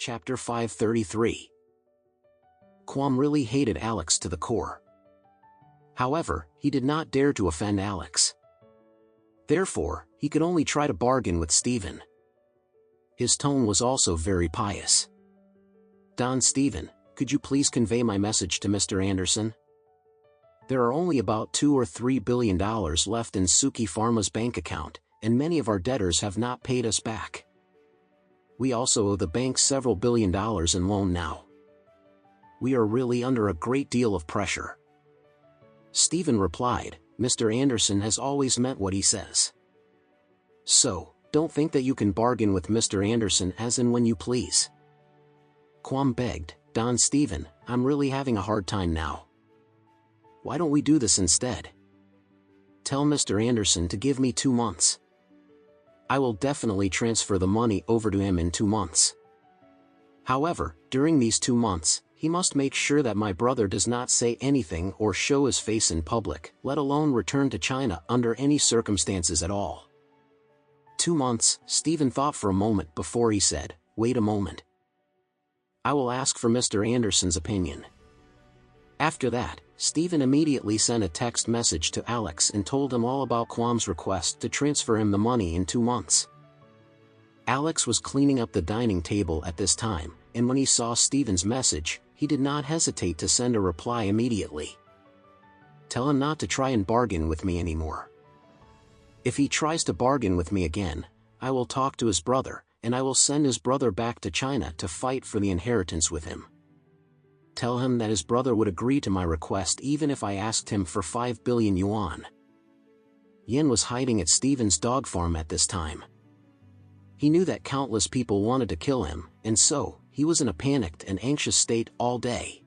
Chapter 533. Quam really hated Alex to the core. However, he did not dare to offend Alex. Therefore, he could only try to bargain with Stephen. His tone was also very pious. "Don Stephen, could you please convey my message to Mr. Anderson? There are only about $2 or $3 billion left in Suki Pharma's bank account, and many of our debtors have not paid us back. We also owe the bank several $billion in loan now. We are really under a great deal of pressure." Stephen replied, "Mr. Anderson has always meant what he says. So, don't think that you can bargain with Mr. Anderson as and when you please." Quam begged, "Don Stephen, I'm really having a hard time now. Why don't we do this instead? Tell Mr. Anderson to give me 2 months. I will definitely transfer the money over to him in 2 months. However, during these 2 months, he must make sure that my brother does not say anything or show his face in public, let alone return to China under any circumstances at all." 2 months, Stephen thought for a moment before he said, "Wait a moment. I will ask for Mr. Anderson's opinion." After that, Stephen immediately sent a text message to Alex and told him all about Quam's request to transfer him the money in 2 months. Alex was cleaning up the dining table at this time, and when he saw Stephen's message, he did not hesitate to send a reply immediately. "Tell him not to try and bargain with me anymore. If he tries to bargain with me again, I will talk to his brother, and I will send his brother back to China to fight for the inheritance with him. Tell him that his brother would agree to my request even if I asked him for 5 billion yuan." Yen was hiding at Stephen's dog farm at this time. He knew that countless people wanted to kill him, and so, he was in a panicked and anxious state all day.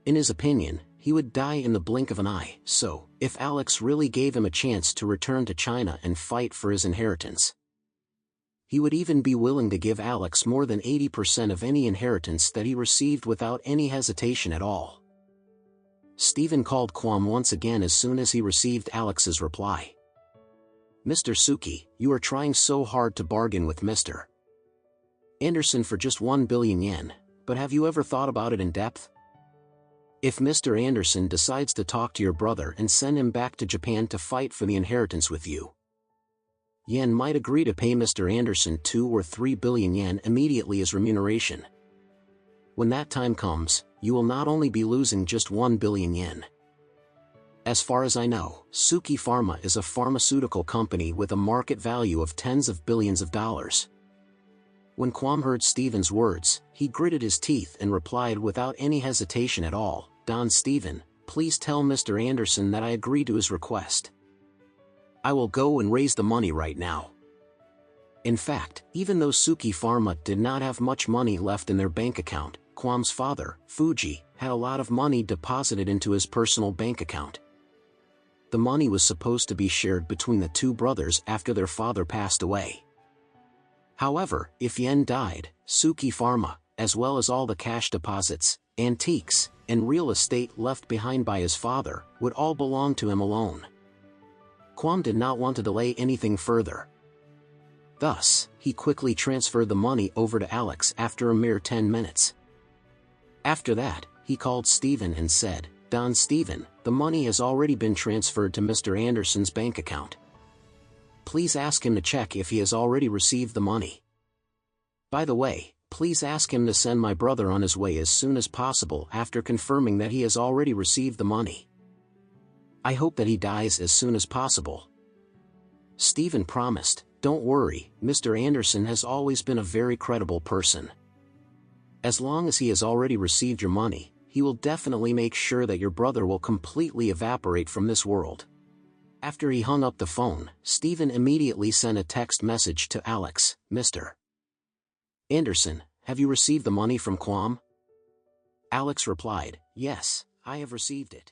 In his opinion, he would die in the blink of an eye, so, if Alex really gave him a chance to return to China and fight for his inheritance, he would even be willing to give Alex more than 80% of any inheritance that he received without any hesitation at all. Stephen called Quam once again as soon as he received Alex's reply. "Mr. Suki, you are trying so hard to bargain with Mr. Anderson for just 1 billion yen, but have you ever thought about it in depth? If Mr. Anderson decides to talk to your brother and send him back to Japan to fight for the inheritance with you, Yen might agree to pay Mr. Anderson 2 or 3 billion yen immediately as remuneration. When that time comes, you will not only be losing just 1 billion yen. As far as I know, Suki Pharma is a pharmaceutical company with a market value of tens of billions of dollars." When Quam heard Stephen's words, he gritted his teeth and replied without any hesitation at all, "Don Stephen, please tell Mr. Anderson that I agree to his request. I will go and raise the money right now." In fact, even though Suki Pharma did not have much money left in their bank account, Quam's father, Fuji, had a lot of money deposited into his personal bank account. The money was supposed to be shared between the 2 brothers after their father passed away. However, if Yen died, Suki Pharma, as well as all the cash deposits, antiques, and real estate left behind by his father, would all belong to him alone. Quam did not want to delay anything further. Thus, he quickly transferred the money over to Alex after a mere 10 minutes. After that, he called Stephen and said, "Don Stephen, the money has already been transferred to Mr. Anderson's bank account. Please ask him to check if he has already received the money. By the way, please ask him to send my brother on his way as soon as possible after confirming that he has already received the money. I hope that he dies as soon as possible." Stephen promised, "Don't worry, Mr. Anderson has always been a very credible person. As long as he has already received your money, he will definitely make sure that your brother will completely evaporate from this world." After he hung up the phone, Stephen immediately sent a text message to Alex, "Mr. Anderson, have you received the money from Quam?" Alex replied, "Yes, I have received it."